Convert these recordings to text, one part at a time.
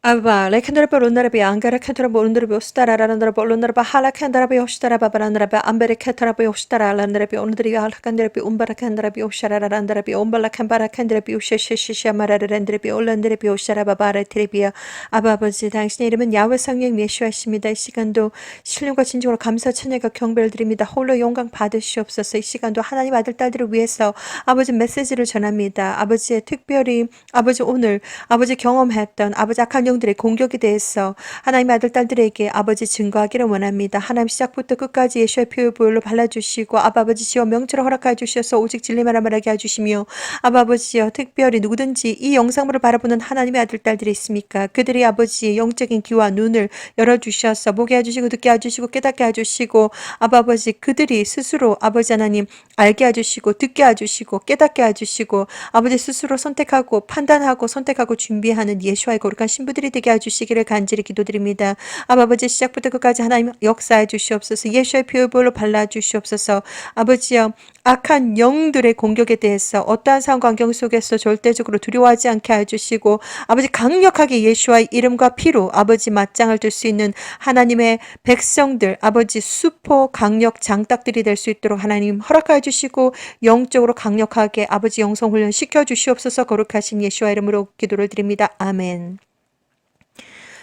Aba, lekendrapa lundrapa angara kendrapa lundrapa ustara randrapa lundrapa hala kendrapa yoshtara babarandrapa ambere kendrapa yoshtara landrapa undriya halkandrapa umbara kendrapa yoshara randrapa umbala kembara kendrapa yosheshesheshe 마라란drapa 올란drapa yoshara 바바라 트리비아 아버지 당신의 이름은 야훼 성령 예수하십니다. 이 시간도 신령과 진정으로 감사 찬양과 경배를 드립니다. 홀로 영광 받으시옵소서. 이 시간도 하나님 아들 딸들을 위해서 아버지 메시지를 전합니다. 아버지의 특별히 아버지 오늘 아버지 경험했던 아버지 악한 영들의 공격에 대해서 하나님 아들 딸들에게 아버지 증거하기를 원합니다. 하나님 시작부터 끝까지 예수의 피의 보혈로 발라주시고 아버지 지어 명철을 허락하여 주셔서 오직 진리만 말하게 해주시며 아버지여 특별히 누구든지 이 영상물을 바라보는 하나님의 아들 딸들이 있습니까? 그들이 아버지 영적인 귀와 눈을 열어주셔서 보게 해주시고 듣게 해주시고 깨닫게 해주시고 아버지 그들이 스스로 아버지 하나님 알게 해주시고 듣게 해주시고 깨닫게 해주시고 아버지 스스로 선택하고 판단하고 선택하고 준비하는 예수와의 거룩한 신부들이 되게 해주시기를 간절히 기도드립니다. 아버지 시작부터 끝까지 하나님 역사해 주시옵소서. 예수의 피의 보혈로 발라주시옵소서. 아버지여 악한 영들의 공격에 대해서 어떠한 상황 환경 속에서 절대적으로 두려워하지 않게 해주시고 아버지 강력하게 예수와의 이름과 피로 아버지 맞짱을 들 수 있는 하나님의 백성들 아버지 수포 강력 장딱들이 될 수 있도록 하나님 허락해 주시고 영적으로 강력하게 아버지 영성 훈련 시켜 주시옵소서. 거룩하신 예수와 이름으로 기도를 드립니다. 아멘.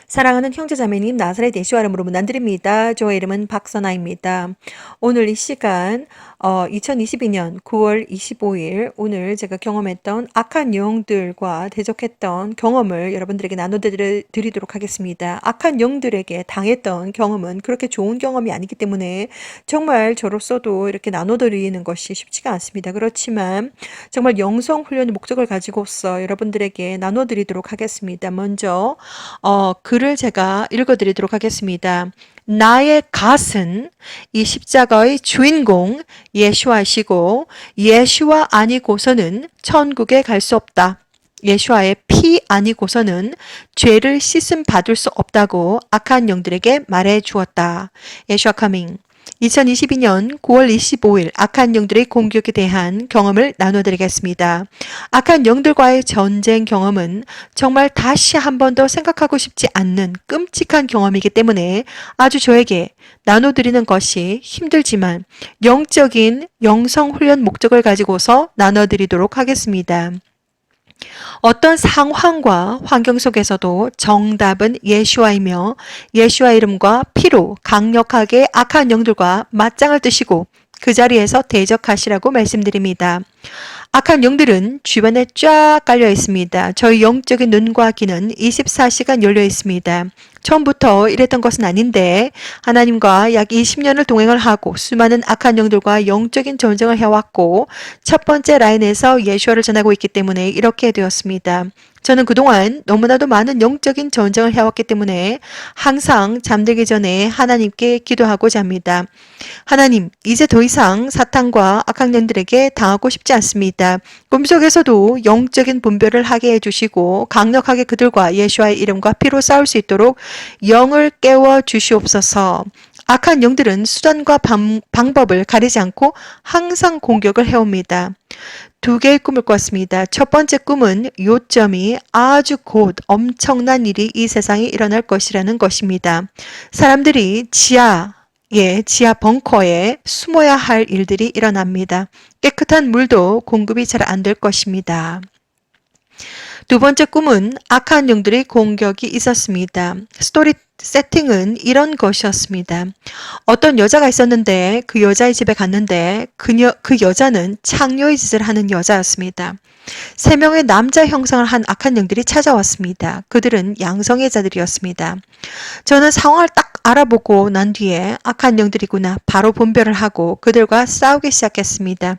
사랑하는 형제자매님 나사렛 예수와 이름으로 문안드립니다. 저의 이름은 박선아입니다. 오늘 이 시간 2022년 9월 25일 오늘 제가 경험했던 악한 영들과 대적했던 경험을 여러분들에게 나눠드리도록 하겠습니다. 악한 영들에게 당했던 경험은 그렇게 좋은 경험이 아니기 때문에 정말 저로서도 이렇게 나눠드리는 것이 쉽지가 않습니다. 그렇지만 정말 영성훈련의 목적을 가지고서 여러분들에게 나눠드리도록 하겠습니다. 먼저 글을 제가 읽어드리도록 하겠습니다. 나의 갓은 이 십자가의 주인공 예수와시고 예수와 아니고서는 천국에 갈 수 없다. 예수와의 피 아니고서는 죄를 씻음 받을 수 없다고 악한 영들에게 말해 주었다. 예수와 커밍 2022년 9월 25일 악한 영들의 공격에 대한 경험을 나눠드리겠습니다. 악한 영들과의 전쟁 경험은 정말 다시 한 번 더 생각하고 싶지 않는 끔찍한 경험이기 때문에 아주 저에게 나눠드리는 것이 힘들지만 영적인 영성훈련 목적을 가지고서 나눠드리도록 하겠습니다. 어떤 상황과 환경 속에서도 정답은 예수와이며 예수와 이름과 피로 강력하게 악한 영들과 맞짱을 뜨시고 그 자리에서 대적하시라고 말씀드립니다. 악한 영들은 주변에 쫙 깔려 있습니다. 저희 영적인 눈과 귀는 24시간 열려 있습니다. 처음부터 이랬던 것은 아닌데 하나님과 약 20년을 동행을 하고 수많은 악한 영들과 영적인 전쟁을 해왔고 첫 번째 라인에서 예수와를 전하고 있기 때문에 이렇게 되었습니다. 저는 그동안 너무나도 많은 영적인 전쟁을 해왔기 때문에 항상 잠들기 전에 하나님께 기도하고자 합니다. 하나님, 이제 더 이상 사탄과 악한 영들에게 당하고 싶지 않습니다. 꿈속에서도 영적인 분별을 하게 해주시고 강력하게 그들과 예수와의 이름과 피로 싸울 수 있도록 영을 깨워 주시옵소서. 악한 영들은 수단과 방법을 가리지 않고 항상 공격을 해옵니다. 두 개의 꿈을 꿨습니다. 첫 번째 꿈은 요점이 아주 곧 엄청난 일이 이 세상에 일어날 것이라는 것입니다. 사람들이 지하 벙커에 숨어야 할 일들이 일어납니다. 깨끗한 물도 공급이 잘 안 될 것입니다. 두 번째 꿈은 악한 영들의 공격이 있었습니다. 스토리 세팅은 이런 것이었습니다. 어떤 여자가 있었는데 그 여자의 집에 갔는데 그 여자는 창녀의 짓을 하는 여자였습니다. 3명의 남자 형상을 한 악한 영들이 찾아왔습니다. 그들은 양성의 자들이었습니다. 저는 상황을 딱 알아보고 난 뒤에 악한 영들이구나 바로 분별을 하고 그들과 싸우기 시작했습니다.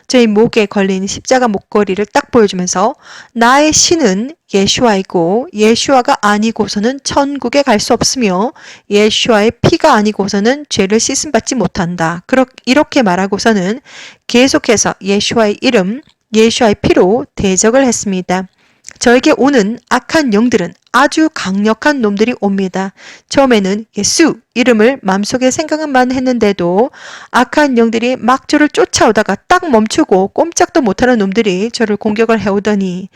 저희 목에 걸린 십자가 목걸이를 딱 보여주면서 나의 신은 예수와이고 예수와가 아니고서는 천국에 갈 수 없으며 예수와의 피가 아니고서는 죄를 씻음받지 못한다. 이렇게 말하고서는 계속해서 예수와의 이름, 예수와의 피로 대적을 했습니다. 저에게 오는 악한 영들은 아주 강력한 놈들이 옵니다. 처음에는 예수 이름을 마음속에 생각만 했는데도 악한 영들이 막 저를 쫓아오다가 딱 멈추고 꼼짝도 못하는 놈들이 저를 공격을 해오더니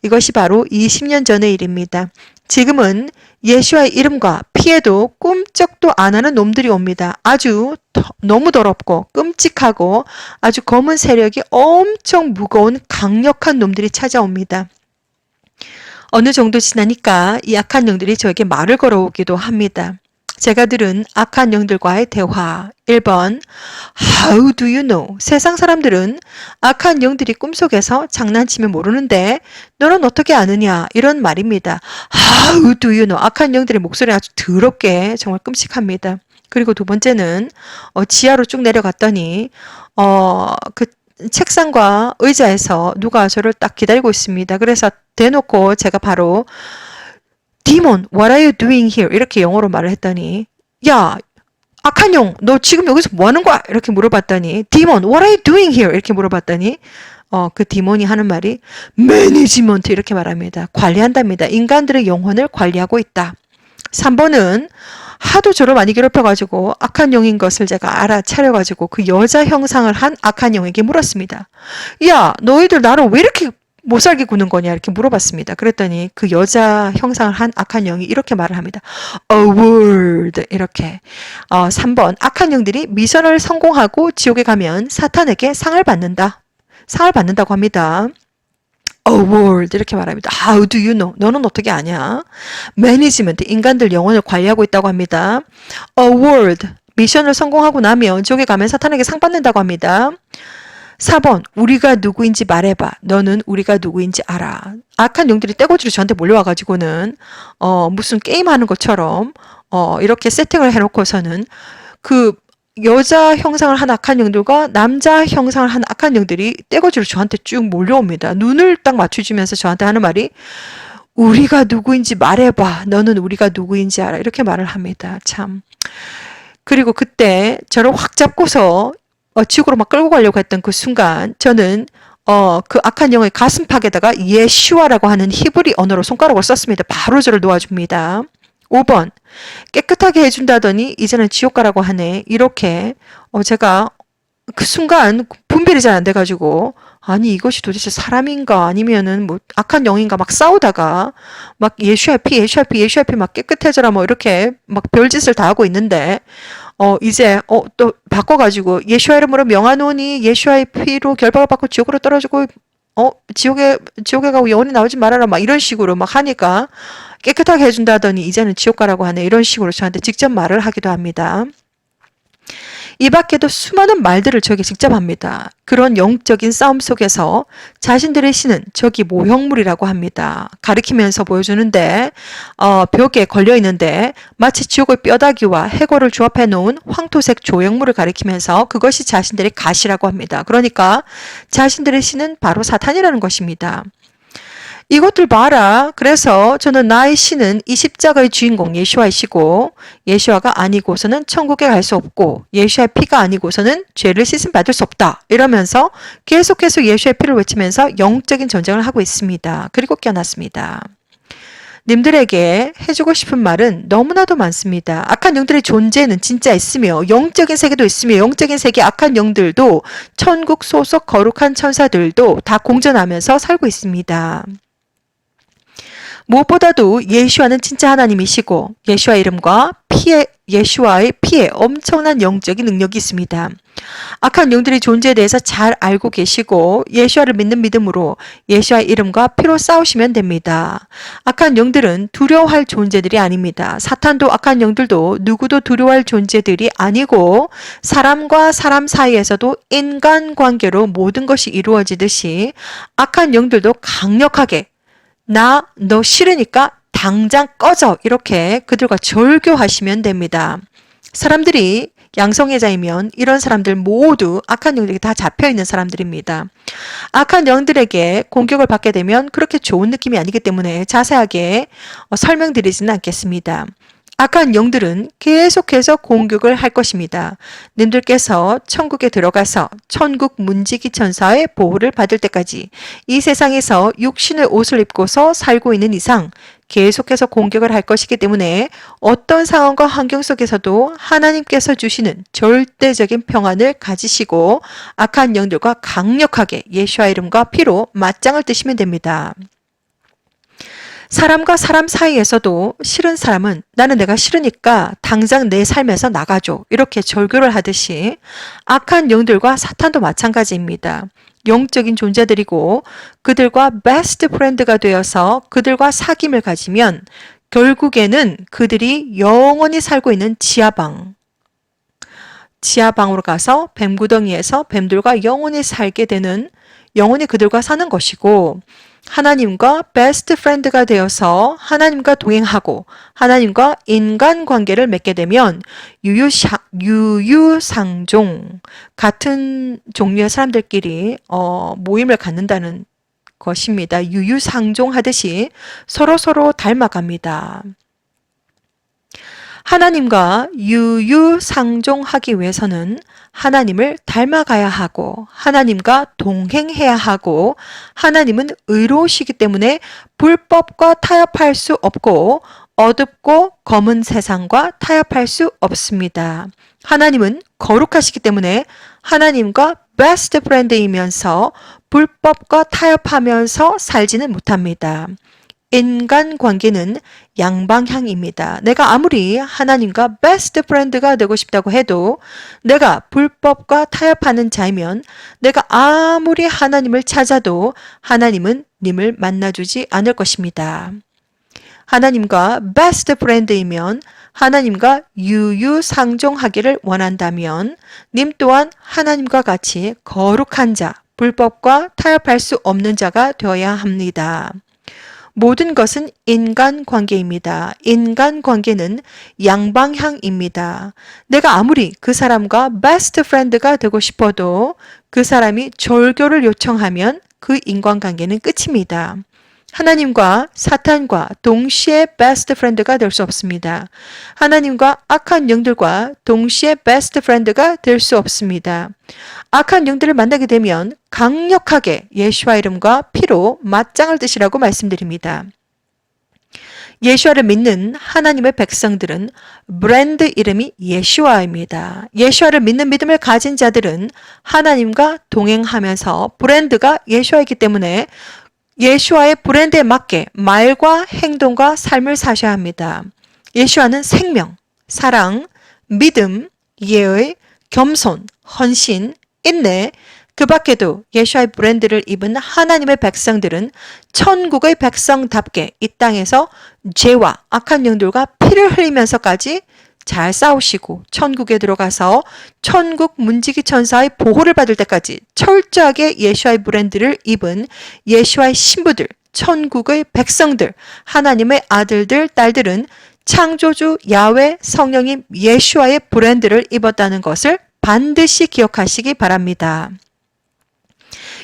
이것이 바로 20년 전의 일입니다. 지금은 예수와의 이름과 피해도 꿈쩍도 안 하는 놈들이 옵니다. 아주 너무 더럽고 끔찍하고 아주 검은 세력이 엄청 무거운 강력한 놈들이 찾아옵니다. 어느 정도 지나니까 이 악한 영들이 저에게 말을 걸어오기도 합니다. 제가 들은 악한 영들과의 대화 1번 How do you know? 세상 사람들은 악한 영들이 꿈속에서 장난치면 모르는데 너는 어떻게 아느냐? 이런 말입니다. How do you know? 악한 영들의 목소리 아주 더럽게 정말 끔찍합니다. 그리고 두 번째는 지하로 쭉 내려갔더니 그 책상과 의자에서 누가 저를 딱 기다리고 있습니다. 그래서 대놓고 제가 바로 Demon, what are you doing here? 이렇게 영어로 말을 했더니 야, 악한 영, 너 지금 여기서 뭐 하는 거야? 이렇게 물어봤더니 Demon, what are you doing here? 이렇게 물어봤더니 그 디몬이 하는 말이 매니지먼트 이렇게 말합니다. 관리한답니다. 인간들의 영혼을 관리하고 있다. 3번은 하도 저를 많이 괴롭혀가지고 악한 영인 것을 제가 알아차려가지고 그 여자 형상을 한 악한 영에게 물었습니다. 야, 너희들 나를 왜 이렇게 못살게 구는 거냐 이렇게 물어봤습니다. 그랬더니 그 여자 형상을 한 악한 영이 이렇게 말을 합니다. A word 이렇게 3번 악한 영들이 미션을 성공하고 지옥에 가면 사탄에게 상을 받는다고 합니다. A word 이렇게 말합니다. How do you know? 너는 어떻게 아냐? Management 인간들 영혼을 관리하고 있다고 합니다. A word 미션을 성공하고 나면 지옥에 가면 사탄에게 상 받는다고 합니다. 4번 우리가 누구인지 말해봐. 너는 우리가 누구인지 알아. 악한 영들이 떼거지로 저한테 몰려와가지고는 무슨 게임하는 것처럼 이렇게 세팅을 해놓고서는 그 여자 형상을 한 악한 영들과 남자 형상을 한 악한 영들이 떼거지로 저한테 쭉 몰려옵니다. 눈을 딱 맞춰주면서 저한테 하는 말이 우리가 누구인지 말해봐. 너는 우리가 누구인지 알아. 이렇게 말을 합니다. 참. 그리고 그때 저를 확 잡고서 지옥으로 막 끌고 가려고 했던 그 순간 저는 그 악한 영의 가슴팍에다가 예슈아라고 하는 히브리 언어로 손가락을 썼습니다. 바로 저를 놓아줍니다. 5번 깨끗하게 해준다더니 이제는 지옥 가라고 하네. 이렇게 제가 그 순간 분별이 잘 안 돼가지고 아니 이것이 도대체 사람인가 아니면은 뭐 악한 영인가 막 싸우다가 막 예수야 피 막 깨끗해져라 뭐 이렇게 막 별짓을 다 하고 있는데 이제 또 바꿔가지고 예수와 이름으로 명하노니 예수와의 피로 결박을 받고 지옥으로 떨어지고 지옥에 가고 영원히 나오지 말아라 막 이런 식으로 막 하니까 깨끗하게 해준다더니 이제는 지옥 가라고 하네. 이런 식으로 저한테 직접 말을 하기도 합니다. 이 밖에도 수많은 말들을 저에게 직접 합니다. 그런 영적인 싸움 속에서 자신들의 신은 저기 모형물이라고 합니다. 가리키면서 보여주는데 벽에 걸려있는데 마치 지옥의 뼈다귀와 해골을 조합해 놓은 황토색 조형물을 가리키면서 그것이 자신들의 가시라고 합니다. 그러니까 자신들의 신은 바로 사탄이라는 것입니다. 이것들 봐라. 그래서 저는 나의 신은 이 십자가의 주인공 예수와이시고 예수와가 아니고서는 천국에 갈 수 없고 예수의 피가 아니고서는 죄를 씻음 받을 수 없다. 이러면서 계속해서 예수의 피를 외치면서 영적인 전쟁을 하고 있습니다. 그리고 깨어났습니다. 님들에게 해주고 싶은 말은 너무나도 많습니다. 악한 영들의 존재는 진짜 있으며 영적인 세계도 있으며 영적인 세계 악한 영들도 천국 소속 거룩한 천사들도 다 공존하면서 살고 있습니다. 무엇보다도 예수와는 진짜 하나님이시고 예수와 이름과 예수와의 피에 엄청난 영적인 능력이 있습니다. 악한 영들의 존재에 대해서 잘 알고 계시고 예수와를 믿는 믿음으로 예수와의 이름과 피로 싸우시면 됩니다. 악한 영들은 두려워할 존재들이 아닙니다. 사탄도 악한 영들도 누구도 두려워할 존재들이 아니고 사람과 사람 사이에서도 인간관계로 모든 것이 이루어지듯이 악한 영들도 강력하게 너 싫으니까 당장 꺼져 이렇게 그들과 절교하시면 됩니다. 사람들이 양성애자이면 이런 사람들 모두 악한 영들에게 다 잡혀있는 사람들입니다. 악한 영들에게 공격을 받게 되면 그렇게 좋은 느낌이 아니기 때문에 자세하게 설명드리지는 않겠습니다. 악한 영들은 계속해서 공격을 할 것입니다. 님들께서 천국에 들어가서 천국 문지기 천사의 보호를 받을 때까지 이 세상에서 육신의 옷을 입고서 살고 있는 이상 계속해서 공격을 할 것이기 때문에 어떤 상황과 환경 속에서도 하나님께서 주시는 절대적인 평안을 가지시고 악한 영들과 강력하게 예수와 이름과 피로 맞짱을 뜨시면 됩니다. 사람과 사람 사이에서도 싫은 사람은 나는 내가 싫으니까 당장 내 삶에서 나가줘. 이렇게 절교를 하듯이 악한 영들과 사탄도 마찬가지입니다. 영적인 존재들이고 그들과 베스트 프렌드가 되어서 그들과 사귐을 가지면 결국에는 그들이 영원히 살고 있는 지하방으로 가서 뱀구덩이에서 뱀들과 영원히 살게 되는 영원히 그들과 사는 것이고 하나님과 베스트 프렌드가 되어서 하나님과 동행하고 하나님과 인간관계를 맺게 되면 유유상종 같은 종류의 사람들끼리 모임을 갖는다는 것입니다. 유유상종하듯이 서로서로 닮아갑니다. 하나님과 유유상종하기 위해서는 하나님을 닮아가야 하고 하나님과 동행해야 하고 하나님은 의로우시기 때문에 불법과 타협할 수 없고 어둡고 검은 세상과 타협할 수 없습니다. 하나님은 거룩하시기 때문에 하나님과 베스트 프렌드이면서 불법과 타협하면서 살지는 못합니다. 인간관계는 양방향입니다. 내가 아무리 하나님과 베스트 프렌드가 되고 싶다고 해도 내가 불법과 타협하는 자이면 내가 아무리 하나님을 찾아도 하나님은 님을 만나주지 않을 것입니다. 하나님과 베스트 프렌드이면 하나님과 유유상종하기를 원한다면 님 또한 하나님과 같이 거룩한 자, 불법과 타협할 수 없는 자가 되어야 합니다. 모든 것은 인간관계입니다. 인간관계는 양방향입니다. 내가 아무리 그 사람과 베스트 프렌드가 되고 싶어도 그 사람이 절교를 요청하면 그 인간관계는 끝입니다. 하나님과 사탄과 동시에 베스트 프렌드가 될 수 없습니다. 하나님과 악한 영들과 동시에 베스트 프렌드가 될 수 없습니다. 악한 영들을 만나게 되면 강력하게 예수와 이름과 피로 맞짱을 뜨시라고 말씀드립니다. 예수와를 믿는 하나님의 백성들은 브랜드 이름이 예수와입니다. 예수와를 믿는 믿음을 가진 자들은 하나님과 동행하면서 브랜드가 예수와이기 때문에 예수와의 브랜드에 맞게 말과 행동과 삶을 사셔야 합니다. 예수와는 생명, 사랑, 믿음, 예의, 겸손, 헌신, 인내, 그 밖에도 예수와의 브랜드를 입은 하나님의 백성들은 천국의 백성답게 이 땅에서 죄와 악한 영들과 피를 흘리면서까지 잘 싸우시고 천국에 들어가서 천국 문지기 천사의 보호를 받을 때까지 철저하게 예수와의 브랜드를 입은 예수와의 신부들, 천국의 백성들, 하나님의 아들들, 딸들은 창조주 야훼 성령님 예수와의 브랜드를 입었다는 것을 반드시 기억하시기 바랍니다.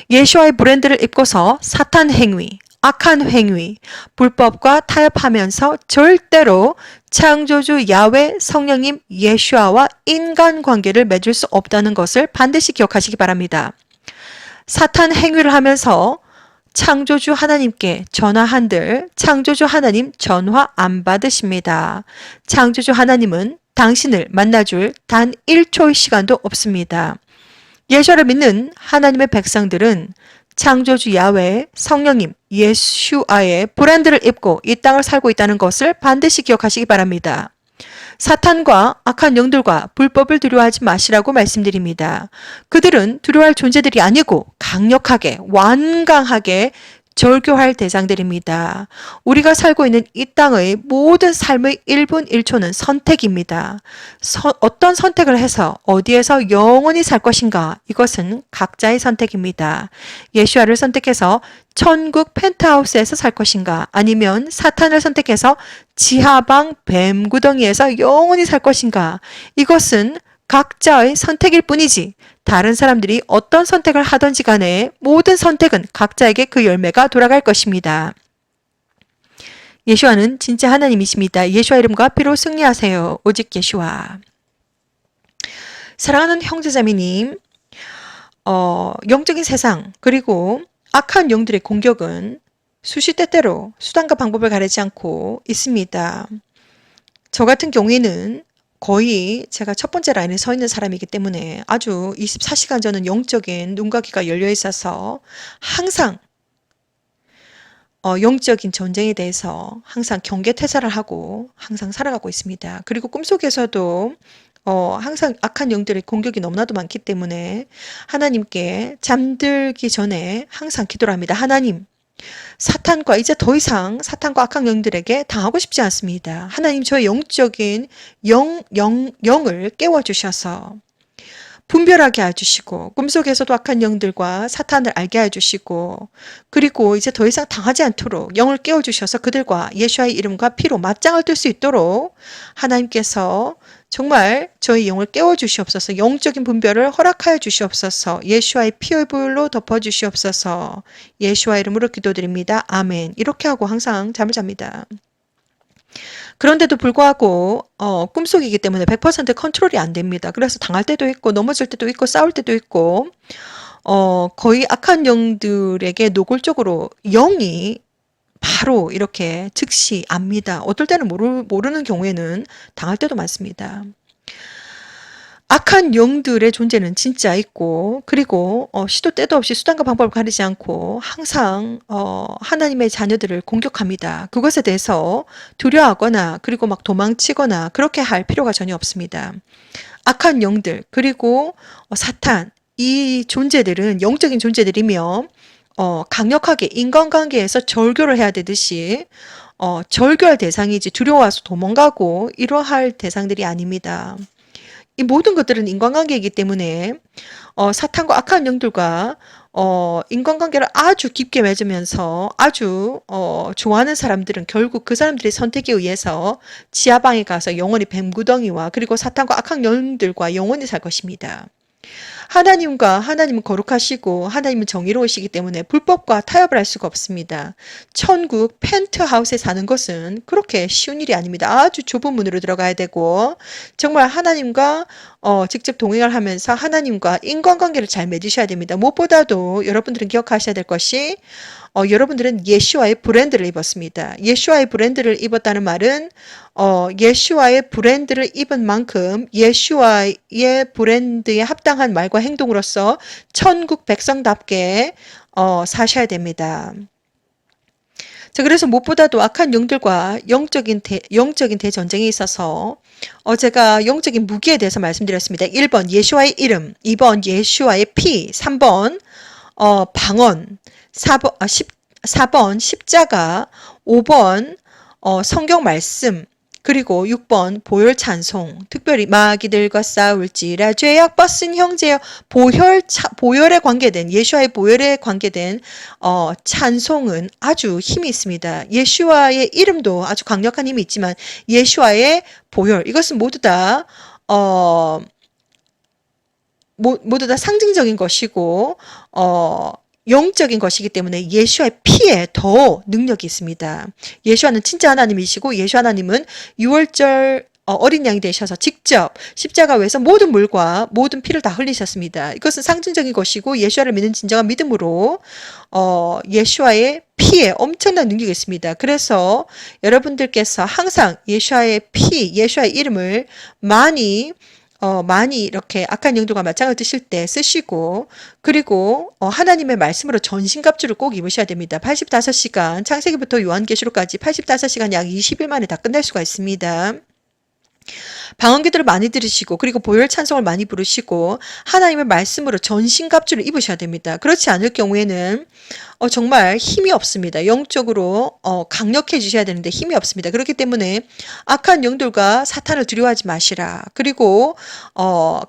예수와의 브랜드를 입고서 사탄 행위, 악한 행위, 불법과 타협하면서 절대로 창조주 야훼 성령님 예수와와 인간관계를 맺을 수 없다는 것을 반드시 기억하시기 바랍니다. 사탄 행위를 하면서 창조주 하나님께 전화한들 창조주 하나님 전화 안 받으십니다. 창조주 하나님은 당신을 만나줄 단 1초의 시간도 없습니다. 예수를 믿는 하나님의 백성들은 창조주 야훼 성령님 예수와의 브랜드를 입고 이 땅을 살고 있다는 것을 반드시 기억하시기 바랍니다. 사탄과 악한 영들과 불법을 두려워하지 마시라고 말씀드립니다. 그들은 두려워할 존재들이 아니고 강력하게 완강하게 절교할 대상들입니다. 우리가 살고 있는 이 땅의 모든 삶의 1분 1초는 선택입니다. 어떤 선택을 해서 어디에서 영원히 살 것인가? 이것은 각자의 선택입니다. 예수와를 선택해서 천국 펜트하우스에서 살 것인가? 아니면 사탄을 선택해서 지하방 뱀구덩이에서 영원히 살 것인가? 이것은 각자의 선택일 뿐이지 다른 사람들이 어떤 선택을 하든지 간에 모든 선택은 각자에게 그 열매가 돌아갈 것입니다. 예수와는 진짜 하나님이십니다. 예수와 이름과 피로 승리하세요. 오직 예수와. 사랑하는 형제자매님, 영적인 세상 그리고 악한 영들의 공격은 수시때때로 수단과 방법을 가리지 않고 있습니다. 저 같은 경우에는 거의 제가 첫 번째 라인에 서 있는 사람이기 때문에 아주 24시간 저는 영적인 눈과 귀가 열려 있어서 항상 영적인 전쟁에 대해서 항상 경계태세를 하고 항상 살아가고 있습니다. 그리고 꿈속에서도 항상 악한 영들의 공격이 너무나도 많기 때문에 하나님께 잠들기 전에 항상 기도를 합니다. 하나님, 사탄과 이제 더 이상 사탄과 악한 영들에게 당하고 싶지 않습니다. 하나님, 저의 영적인 영을 깨워주셔서 분별하게 해주시고 꿈속에서도 악한 영들과 사탄을 알게 해주시고 그리고 이제 더 이상 당하지 않도록 영을 깨워주셔서 그들과 예수와의 이름과 피로 맞짱을 뜰 수 있도록 하나님께서 정말 저희 영을 깨워주시옵소서. 영적인 분별을 허락하여 주시옵소서. 예수와의 피의 보혈로 덮어주시옵소서. 예수와 이름으로 기도드립니다. 아멘. 이렇게 하고 항상 잠을 잡니다. 그런데도 불구하고 꿈속이기 때문에 100% 컨트롤이 안 됩니다. 그래서 당할 때도 있고 넘어질 때도 있고 싸울 때도 있고 거의 악한 영들에게 노골적으로 영이 바로 이렇게 즉시 압니다. 어떨 때는 모르는 경우에는 당할 때도 많습니다. 악한 영들의 존재는 진짜 있고 그리고 시도 때도 없이 수단과 방법을 가리지 않고 항상 하나님의 자녀들을 공격합니다. 그것에 대해서 두려워하거나 그리고 막 도망치거나 그렇게 할 필요가 전혀 없습니다. 악한 영들 그리고 사탄 이 존재들은 영적인 존재들이며 강력하게 인간관계에서 절교를 해야 되듯이 절교할 대상이지 두려워서 도망가고 이러할 대상들이 아닙니다. 이 모든 것들은 인간관계이기 때문에 사탄과 악한 영들과 인간관계를 아주 깊게 맺으면서 아주 좋아하는 사람들은 결국 그 사람들의 선택에 의해서 지하방에 가서 영원히 뱀구덩이와 그리고 사탄과 악한 영들과 영원히 살 것입니다. 하나님은 거룩하시고 하나님은 정의로우시기 때문에 불법과 타협을 할 수가 없습니다. 천국 펜트하우스에 사는 것은 그렇게 쉬운 일이 아닙니다. 아주 좁은 문으로 들어가야 되고 정말 하나님과 직접 동행을 하면서 하나님과 인간관계를 잘 맺으셔야 됩니다. 무엇보다도 여러분들은 기억하셔야 될 것이 여러분들은 예수와의 브랜드를 입었습니다. 예수와의 브랜드를 입었다는 말은 예수와의 브랜드를 입은 만큼 예수와의 브랜드에 합당한 말과 행동으로서 천국 백성답게 사셔야 됩니다. 자, 그래서 무엇보다도 악한 영들과 영적인 대전쟁에 있어서 제가 영적인 무기에 대해서 말씀드렸습니다. 1번 예수와의 이름, 2번 예수와의 피, 3번 방언, 4번 십자가, 5번 성경 말씀, 그리고 6번 보혈 찬송, 특별히 마귀들과 싸울지라 죄악 벗은 형제여 보혈에 관계된 예수와의 보혈에 관계된 찬송은 아주 힘이 있습니다. 예수와의 이름도 아주 강력한 힘이 있지만 예수와의 보혈 이것은 모두 다 상징적인 것이고 영적인 것이기 때문에 예수와의 피에 더 능력이 있습니다. 예수와는 진짜 하나님이시고 예수 하나님은 6월절 어린 양이 되셔서 직접 십자가 위에서 모든 물과 모든 피를 다 흘리셨습니다. 이것은 상징적인 것이고 예수와를 믿는 진정한 믿음으로 예수와의 피에 엄청난 능력이 있습니다. 그래서 여러분들께서 항상 예수와의 피, 예수와의 이름을 많이 이렇게 악한 영들과 맞짱을 뜨실 때 쓰시고 그리고 하나님의 말씀으로 전신갑주를 꼭 입으셔야 됩니다. 85시간 창세기부터 요한계시록까지 85시간 약 20일 만에 다 끝낼 수가 있습니다. 방언기도를 많이 들으시고 그리고 보혈 찬송을 많이 부르시고 하나님의 말씀으로 전신갑주를 입으셔야 됩니다. 그렇지 않을 경우에는 정말 힘이 없습니다. 영적으로 강력해지셔야 되는데 힘이 없습니다. 그렇기 때문에 악한 영들과 사탄을 두려워하지 마시라. 그리고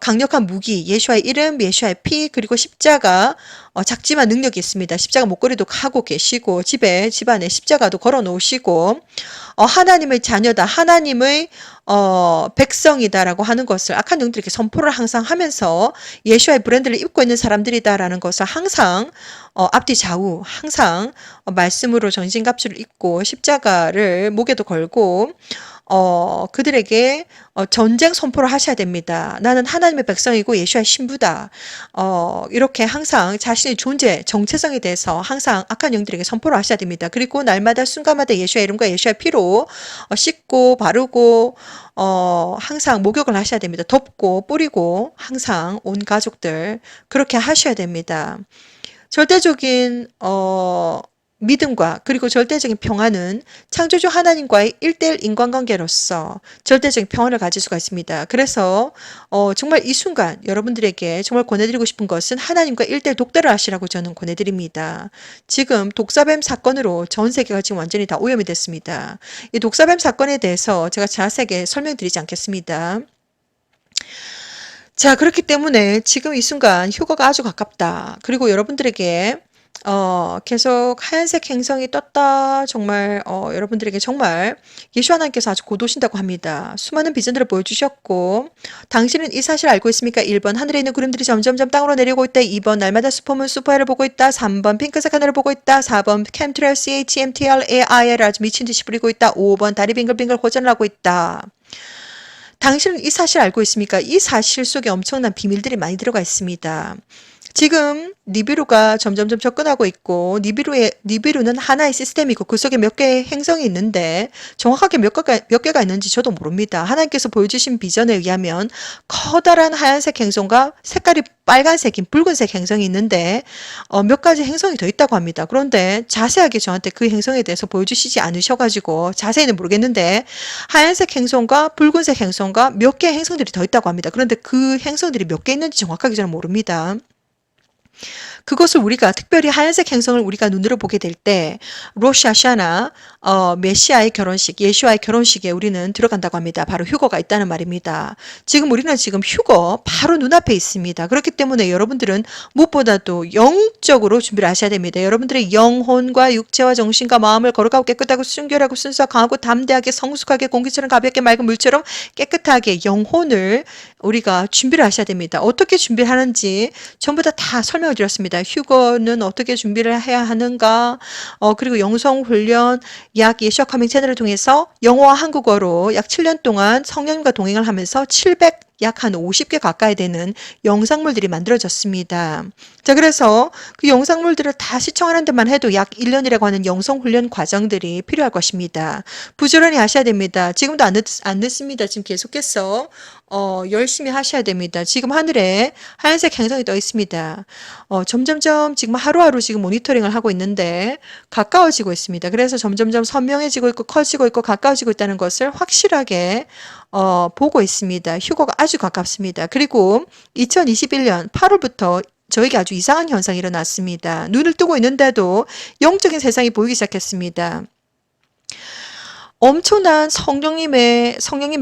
강력한 무기, 예수와의 이름, 예수와의 피, 그리고 십자가 작지만 능력이 있습니다. 십자가 목걸이도 하고 계시고 집안에 십자가도 걸어 놓으시고 하나님의 자녀다, 하나님의 백성이다라고 하는 것을 악한 영들에게 선포를 항상 하면서 예수와의 브랜드를 입고 있는 사람들이다라는 것을 항상 앞뒤 좌우 항상 말씀으로 전신갑주를 입고 십자가를 목에도 걸고 그들에게 전쟁 선포를 하셔야 됩니다. 나는 하나님의 백성이고 예수의 신부다. 이렇게 항상 자신의 존재, 정체성에 대해서 항상 악한 영들에게 선포를 하셔야 됩니다. 그리고 날마다 순간마다 예수의 이름과 예수의 피로 씻고 바르고 항상 목욕을 하셔야 됩니다. 덮고 뿌리고 항상 온 가족들 그렇게 하셔야 됩니다. 절대적인 믿음과 그리고 절대적인 평안은 창조주 하나님과의 1대1 인간관계로서 절대적인 평안을 가질 수가 있습니다. 그래서 정말 이 순간 여러분들에게 정말 권해드리고 싶은 것은 하나님과 1대1 독대를 하시라고 저는 권해드립니다. 지금 독사뱀 사건으로 전 세계가 지금 완전히 다 오염이 됐습니다. 이 독사뱀 사건에 대해서 제가 자세하게 설명드리지 않겠습니다. 자, 그렇기 때문에 지금 이 순간 휴거가 아주 가깝다. 그리고 여러분들에게 계속 하얀색 행성이 떴다. 정말 여러분들에게 정말 예수 하나님께서 아주 고도신다고 합니다. 수많은 비전들을 보여주셨고 당신은 이 사실을 알고 있습니까? 1번 하늘에 있는 구름들이 점점점 땅으로 내려오고 있다. 2번 날마다 슈퍼문 슈퍼헬을 보고 있다. 3번 핑크색 하늘을 보고 있다. 4번 캠트레일 CHMTR AI를 아주 미친듯이 부리고 있다. 5번 다리 빙글빙글 고전을 하고 있다. 당신은 이 사실 알고 있습니까? 이 사실 속에 엄청난 비밀들이 많이 들어가 있습니다. 지금 니비루가 점점점 접근하고 있고 니비루는 하나의 시스템이고 그 속에 몇 개의 행성이 있는데 정확하게 몇 개가 있는지 저도 모릅니다. 하나님께서 보여주신 비전에 의하면 커다란 하얀색 행성과 색깔이 빨간색인 붉은색 행성이 있는데 몇 가지 행성이 더 있다고 합니다. 그런데 자세하게 저한테 그 행성에 대해서 보여주시지 않으셔가지고 자세히는 모르겠는데 하얀색 행성과 붉은색 행성과 몇 개의 행성들이 더 있다고 합니다. 그런데 그 행성들이 몇 개 있는지 정확하게 저는 모릅니다. 그것을 우리가 특별히 하얀색 행성을 우리가 눈으로 보게 될 때 로샤샤나 메시아의 결혼식, 예수와의 결혼식에 우리는 들어간다고 합니다. 바로 휴거가 있다는 말입니다. 지금 우리는 지금 휴거 바로 눈앞에 있습니다. 그렇기 때문에 여러분들은 무엇보다도 영적으로 준비를 하셔야 됩니다. 여러분들의 영혼과 육체와 정신과 마음을 거룩하고 깨끗하고 순결하고 순수하고 강하고 담대하게 성숙하게 공기처럼 가볍게 맑은 물처럼 깨끗하게 영혼을 우리가 준비를 하셔야 됩니다. 어떻게 준비를 하는지 전부 다 설명을 드렸습니다. 휴거는 어떻게 준비를 해야 하는가, 그리고 영성훈련, 약 예수와 커밍 채널을 통해서 영어와 한국어로 약 7년 동안 성령님과 동행을 하면서 약 한 50개 가까이 되는 영상물들이 만들어졌습니다. 자, 그래서 그 영상물들을 다 시청하는 데만 해도 약 1년이라고 하는 영성훈련 과정들이 필요할 것입니다. 부지런히 하셔야 됩니다. 지금도 안 늦습니다. 지금 계속해서 열심히 하셔야 됩니다. 지금 하늘에 하얀색 행성이 떠 있습니다. 점점점 지금 하루하루 지금 모니터링을 하고 있는데 가까워지고 있습니다. 그래서 점점점 선명해지고 있고 커지고 있고 가까워지고 있다는 것을 확실하게 보고 있습니다. 휴거가 아주 가깝습니다. 그리고 2021년 8월부터 저에게 아주 이상한 현상이 일어났습니다. 눈을 뜨고 있는데도 영적인 세상이 보이기 시작했습니다. 엄청난 성령님의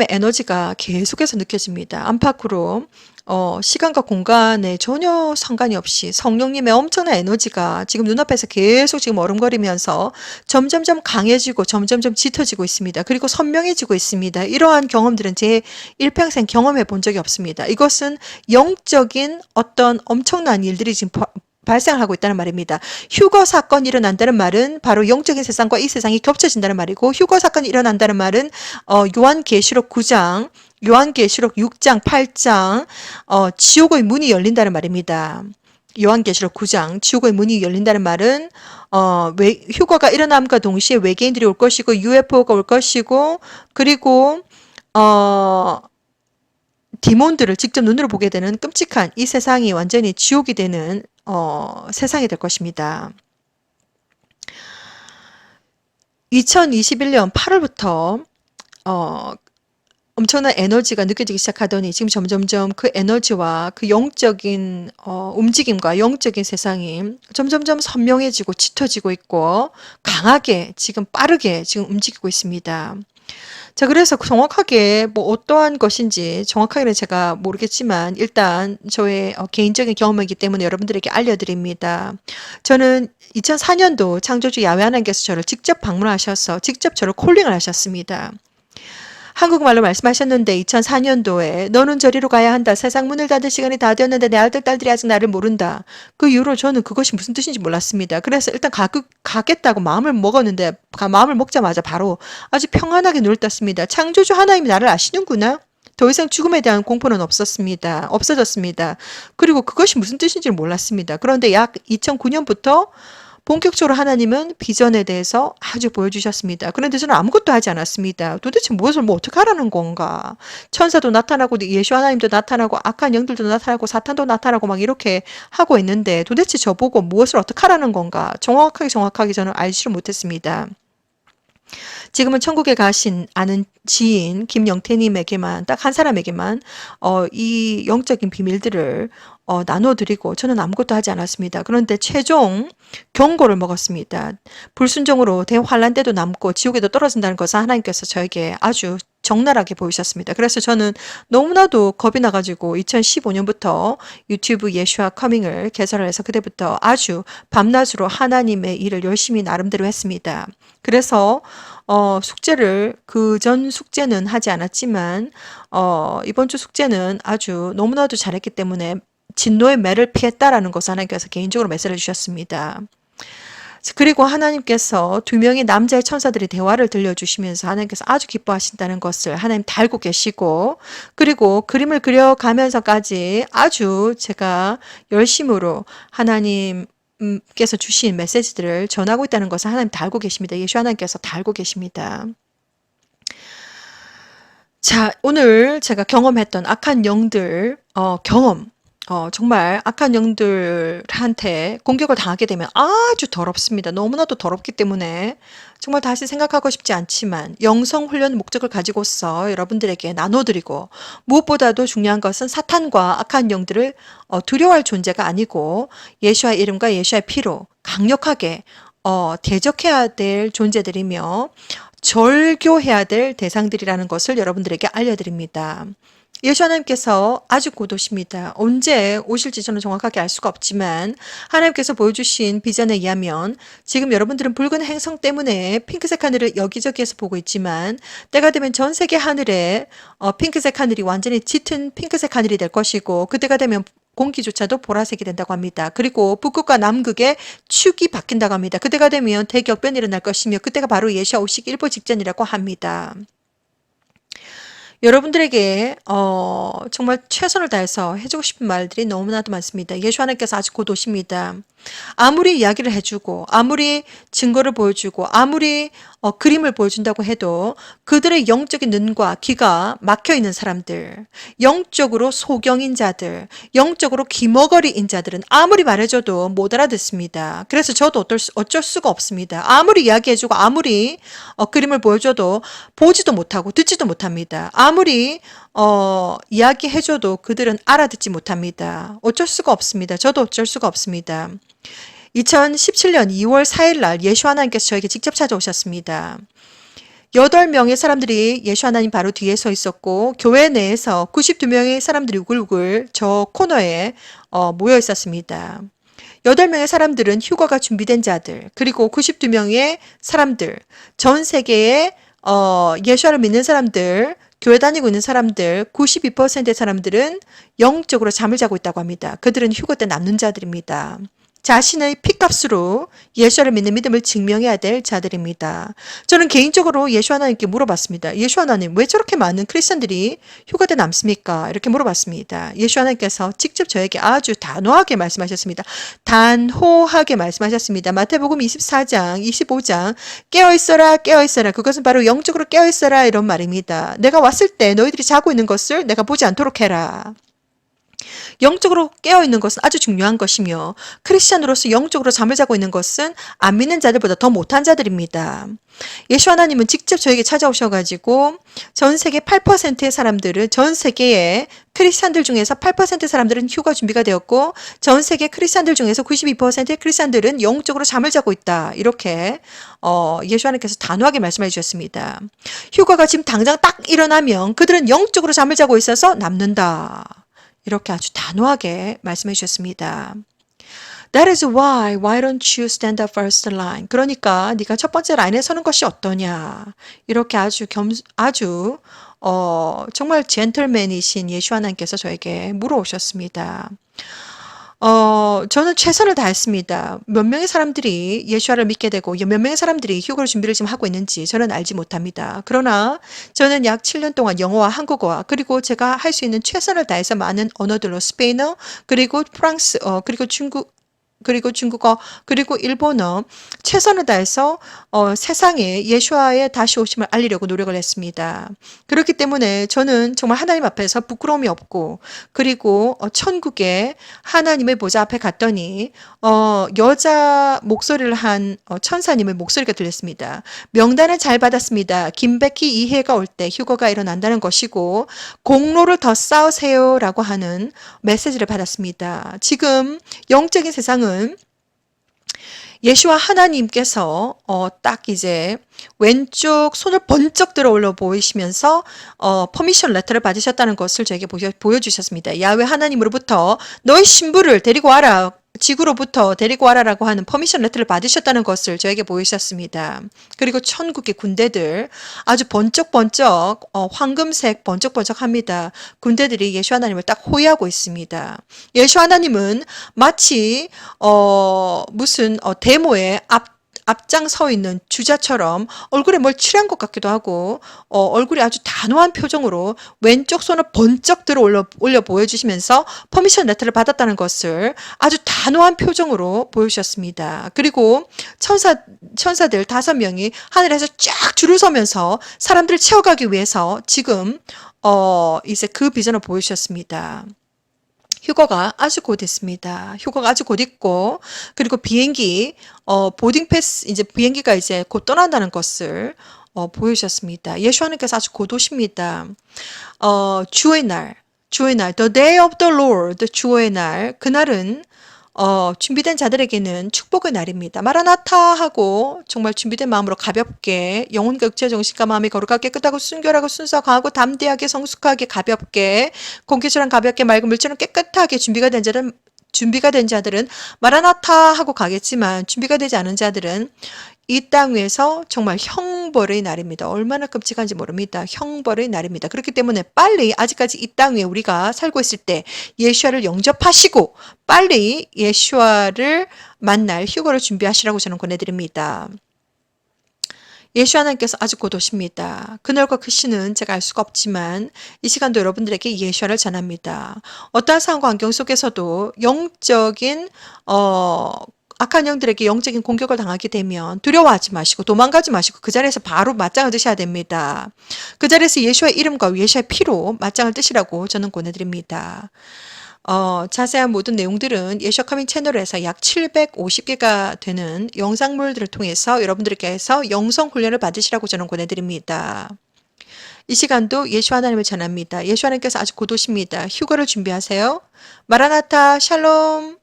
에너지가 계속해서 느껴집니다. 안팎으로 시간과 공간에 전혀 상관이 없이 성령님의 엄청난 에너지가 지금 눈앞에서 계속 지금 얼음거리면서 점점점 강해지고 점점점 짙어지고 있습니다. 그리고 선명해지고 있습니다. 이러한 경험들은 제 일평생 경험해 본 적이 없습니다. 이것은 영적인 어떤 엄청난 일들이 지금 발생을 하고 있다는 말입니다. 휴거 사건이 일어난다는 말은 바로 영적인 세상과 이 세상이 겹쳐진다는 말이고, 휴거 사건이 일어난다는 말은 요한계시록 9장, 요한계시록 6장, 8장 지옥의 문이 열린다는 말입니다. 요한계시록 9장 지옥의 문이 열린다는 말은 휴거가 일어남과 동시에 외계인들이 올 것이고 UFO가 올 것이고, 그리고 디몬들을 직접 눈으로 보게 되는 끔찍한 이 세상이 완전히 지옥이 되는 세상이 될 것입니다. 2021년 8월부터 엄청난 에너지가 느껴지기 시작하더니 지금 점점점 그 에너지와 그 영적인 움직임과 영적인 세상이 점점점 선명해지고 짙어지고 있고 강하게 지금 빠르게 지금 움직이고 있습니다. 자, 그래서 정확하게 뭐 어떠한 것인지 정확하게는 제가 모르겠지만 일단 저의 개인적인 경험이기 때문에 여러분들에게 알려드립니다. 저는 2004년도 창조주 야훼 하나님께서 저를 직접 방문하셔서 직접 저를 콜링을 하셨습니다. 한국말로 말씀하셨는데 2004년도에 너는 저리로 가야 한다. 세상 문을 닫을 시간이 다 되었는데 내 아들, 딸들이 아직 나를 모른다. 그 이후로 저는 그것이 무슨 뜻인지 몰랐습니다. 그래서 일단 가겠다고 마음을 먹었는데 마음을 먹자마자 바로 아주 평안하게 눈을 떴습니다. 창조주 하나님이 나를 아시는구나. 더 이상 죽음에 대한 공포는 없어졌습니다. 그리고 그것이 무슨 뜻인지 몰랐습니다. 그런데 약 2009년부터 본격적으로 하나님은 비전에 대해서 아주 보여주셨습니다. 그런데 저는 아무것도 하지 않았습니다. 도대체 무엇을 어떻게 하라는 건가? 천사도 나타나고 예수 하나님도 나타나고 악한 영들도 나타나고 사탄도 나타나고 막 이렇게 하고 있는데 도대체 저보고 무엇을 어떻게 하라는 건가? 정확하게 저는 알지를 못했습니다. 지금은 천국에 가신 아는 지인 김영태님에게만 딱 한 사람에게만 이 영적인 비밀들을 나눠드리고 저는 아무것도 하지 않았습니다. 그런데 최종 경고를 먹었습니다. 불순종으로 대환란 때도 남고 지옥에도 떨어진다는 것을 하나님께서 저에게 아주 적나라하게 보이셨습니다. 그래서 저는 너무나도 겁이 나가지고 2015년부터 유튜브 예슈아 커밍을 개설을 해서 그때부터 아주 밤낮으로 하나님의 일을 열심히 나름대로 했습니다. 그래서 숙제를 그 전 숙제는 하지 않았지만 이번 주 숙제는 아주 너무나도 잘했기 때문에 진노의 매를 피했다라는 것을 하나님께서 개인적으로 메시지를 주셨습니다. 그리고 하나님께서 두 명의 남자의 천사들이 대화를 들려주시면서 하나님께서 아주 기뻐하신다는 것을 하나님 다 알고 계시고 그리고 그림을 그려가면서까지 아주 제가 열심으로 하나님께서 주신 메시지들을 전하고 있다는 것을 하나님 다 알고 계십니다. 예수 하나님께서 다 알고 계십니다. 자, 오늘 제가 경험했던 악한 영들 정말 악한 영들한테 공격을 당하게 되면 아주 더럽습니다. 너무나도 더럽기 때문에 정말 다시 생각하고 싶지 않지만 영성 훈련 목적을 가지고서 여러분들에게 나눠드리고 무엇보다도 중요한 것은 사탄과 악한 영들을 두려워할 존재가 아니고 예수의 이름과 예수의 피로 강력하게 대적해야 될 존재들이며 절교해야 될 대상들이라는 것을 여러분들에게 알려드립니다. 예수 하나님께서 아주 곧 오십니다. 언제 오실지 저는 정확하게 알 수가 없지만 하나님께서 보여주신 비전에 의하면 지금 여러분들은 붉은 행성 때문에 핑크색 하늘을 여기저기에서 보고 있지만 때가 되면 전 세계 하늘에 핑크색 하늘이 완전히 짙은 핑크색 하늘이 될 것이고 그때가 되면 공기조차도 보라색이 된다고 합니다. 그리고 북극과 남극의 축이 바뀐다고 합니다. 그때가 되면 대격변이 일어날 것이며 그때가 바로 예수와 오시기 일보 직전이라고 합니다. 여러분들에게 정말 최선을 다해서 해주고 싶은 말들이 너무나도 많습니다. 예수 하나님께서 아직 곧 오십니다. 아무리 이야기를 해주고 아무리 증거를 보여주고 아무리 그림을 보여준다고 해도 그들의 영적인 눈과 귀가 막혀있는 사람들, 영적으로 소경인 자들, 영적으로 기머거리인 자들은 아무리 말해줘도 못 알아듣습니다. 그래서 저도 어쩔 수가 없습니다. 아무리 이야기해주고 아무리 그림을 보여줘도 보지도 못하고 듣지도 못합니다. 아무리 이야기해줘도 그들은 알아듣지 못합니다. 어쩔 수가 없습니다. 저도 어쩔 수가 없습니다. 2017년 2월 4일 날 예수 하나님께서 저에게 직접 찾아오셨습니다. 8명의 사람들이 예수 하나님 바로 뒤에 서 있었고 교회 내에서 92명의 사람들이 우글우글 저 코너에 모여 있었습니다. 8명의 사람들은 휴가가 준비된 자들 그리고 92명의 사람들 전 세계에 예수를 믿는 사람들 교회 다니고 있는 사람들 92%의 사람들은 영적으로 잠을 자고 있다고 합니다. 그들은 휴가 때 남는 자들입니다. 자신의 피값으로 예수를 믿는 믿음을 증명해야 될 자들입니다. 저는 개인적으로 예수 하나님께 물어봤습니다. 예수 하나님 왜 저렇게 많은 크리스천들이 휴가 때 남습니까? 이렇게 물어봤습니다. 예수 하나님께서 직접 저에게 아주 단호하게 말씀하셨습니다. 단호하게 말씀하셨습니다. 마태복음 24장 25장 깨어있어라 깨어있어라 그것은 바로 영적으로 깨어있어라 이런 말입니다. 내가 왔을 때 너희들이 자고 있는 것을 내가 보지 않도록 해라. 영적으로 깨어있는 것은 아주 중요한 것이며 크리스찬으로서 영적으로 잠을 자고 있는 것은 안 믿는 자들보다 더 못한 자들입니다. 예수 하나님은 직접 저에게 찾아오셔가지고 전 세계 8%의 사람들은 전 세계의 크리스찬들 중에서 8%의 사람들은 휴가 준비가 되었고 전 세계 크리스찬들 중에서 92%의 크리스찬들은 영적으로 잠을 자고 있다. 이렇게 예수 하나님께서 단호하게 말씀해 주셨습니다. 휴가가 지금 당장 딱 일어나면 그들은 영적으로 잠을 자고 있어서 남는다. 이렇게 아주 단호하게 말씀해 주셨습니다. That is why don't you stand up first line? 그러니까 네가 첫 번째 라인에 서는 것이 어떠냐? 이렇게 아주 정말 젠틀맨이신 예수 하나님께서 저에게 물어오셨습니다. 저는 최선을 다했습니다. 몇 명의 사람들이 예수와를 믿게 되고 몇 명의 사람들이 휴거를 준비를 지금 하고 있는지 저는 알지 못합니다. 그러나 저는 약 7년 동안 영어와 한국어와 그리고 제가 할 수 있는 최선을 다해서 많은 언어들로 스페인어 그리고 프랑스 그리고 중국어 그리고 일본어 최선을 다해서 세상에 예수와의 다시 오심을 알리려고 노력을 했습니다. 그렇기 때문에 저는 정말 하나님 앞에서 부끄러움이 없고 그리고 천국에 하나님의 보좌 앞에 갔더니 여자 목소리를 한 천사님의 목소리가 들렸습니다. 명단을 잘 받았습니다. 김백희 이해가 올 때 휴거가 일어난다는 것이고 공로를 더 쌓으세요라고 하는 메시지를 받았습니다. 지금 영적인 세상은 예수와 하나님께서 딱 이제 왼쪽 손을 번쩍 들어 올려 보이시면서 퍼미션 레터를 받으셨다는 것을 저에게 보여주셨습니다. 야훼 하나님으로부터 너의 신부를 데리고 와라. 지구로부터 데리고 와라라고 하는 퍼미션 레터를 받으셨다는 것을 저에게 보이셨습니다. 그리고 천국의 군대들 아주 번쩍번쩍 황금색 번쩍번쩍합니다. 군대들이 예수 하나님을 딱 호위하고 있습니다. 예수 하나님은 마치 무슨 데모에 앞장서 있는 주자처럼 얼굴에 뭘 칠한 것 같기도 하고 얼굴이 아주 단호한 표정으로 왼쪽 손을 번쩍 들어 올려 보여주시면서 퍼미션 레터를 받았다는 것을 아주 단호한 표정으로 보여주셨습니다. 그리고 천사들 5명이 하늘에서 쫙 줄을 서면서 사람들을 채워가기 위해서 지금 이제 그 비전을 보여주셨습니다. 휴거가 아주 곧 있습니다. 휴거가 아주 곧 있고 그리고 비행기 보딩 패스 이제 비행기가 이제 곧 떠난다는 것을 보여주셨습니다. 예수 하나님께서 아주 곧 오십니다. 주의 날, the day of the Lord, 주의 날, 그날은 준비된 자들에게는 축복의 날입니다. 마라나타 하고 정말 준비된 마음으로 가볍게 영혼과 육체 정신과 마음이 거룩하게 깨끗하고 순결하고 순수하고 강하고 담대하게 성숙하게 가볍게 공기처럼 가볍게 맑은 물처럼 깨끗하게 준비가 된 자들은 마라나타 하고 가겠지만 준비가 되지 않은 자들은 이 땅 위에서 정말 형벌의 날입니다. 얼마나 끔찍한지 모릅니다. 형벌의 날입니다. 그렇기 때문에 빨리 아직까지 이 땅 위에 우리가 살고 있을 때 예수와를 영접하시고 빨리 예수와를 만날 휴거를 준비하시라고 저는 권해드립니다. 예수 하나님께서 아주 곧 오십니다. 그날과 그 시는 제가 알 수가 없지만 이 시간도 여러분들에게 예수와를 전합니다. 어떠한 상황과 환경 속에서도 영적인 악한 영들에게 영적인 공격을 당하게 되면 두려워하지 마시고 도망가지 마시고 그 자리에서 바로 맞짱을 뜨셔야 됩니다. 그 자리에서 예수의 이름과 예수의 피로 맞짱을 뜨시라고 저는 권해드립니다. 자세한 모든 내용들은 예수 커밍 채널에서 약 750개가 되는 영상물들을 통해서 여러분들께서 영성 훈련을 받으시라고 저는 권해드립니다. 이 시간도 예수 하나님을 전합니다. 예수 하나님께서 아주 곧 오십니다. 휴거를 준비하세요. 마라나타 샬롬.